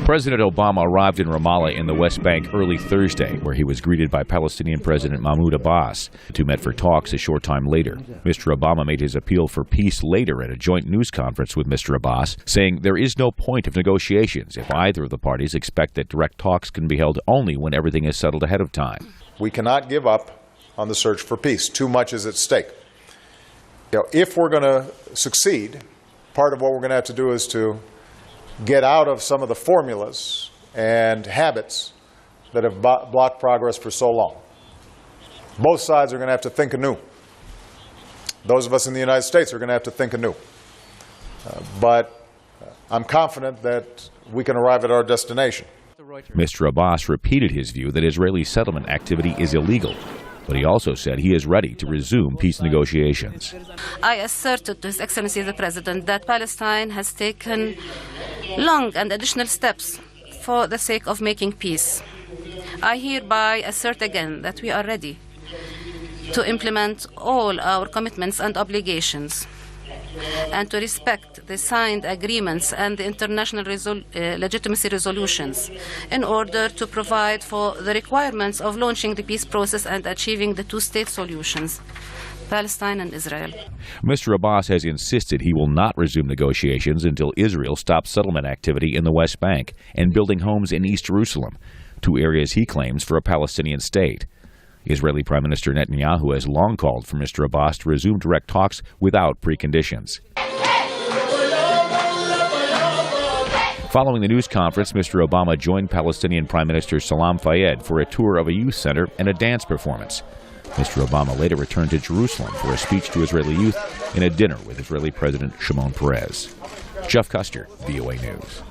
President Obama arrived in Ramallah in the West Bank early Thursday, where he was greeted by Palestinian President Mahmoud Abbas. The two met for talks a short time later. Mr. Obama made his appeal for peace later at a joint news conference with Mr. Abbas, saying there is no point of negotiations if either of the parties expect that direct talks can be held only when everything is settled ahead of time. We cannot give up on the search for peace. Too much is at stake. If we're going to succeed, part of what we're going to have to do is to get out of some of the formulas and habits that have blocked progress for so long. Both sides are going to have to think anew. Those of us in the United States are going to have to think anew. But I'm confident that we can arrive at our destination. Mr. Abbas repeated his view that Israeli settlement activity is illegal, but he also said he is ready to resume peace negotiations. I asserted to His Excellency the President that Palestine has taken long and additional steps for the sake of making peace. I hereby assert again that we are ready to implement all our commitments and obligations and to respect the signed agreements and the international legitimacy resolutions in order to provide for the requirements of launching the peace process and achieving the two-state solutions, Palestine and Israel. Mr. Abbas has insisted he will not resume negotiations until Israel stops settlement activity in the West Bank and building homes in East Jerusalem, two areas he claims for a Palestinian state. Israeli Prime Minister Netanyahu has long called for Mr. Abbas to resume direct talks without preconditions. Following the news conference, Mr. Obama joined Palestinian Prime Minister Salam Fayyad for a tour of a youth center and a dance performance. Mr. Obama later returned to Jerusalem for a speech to Israeli youth and a dinner with Israeli President Shimon Peres. Jeff Custer, VOA News.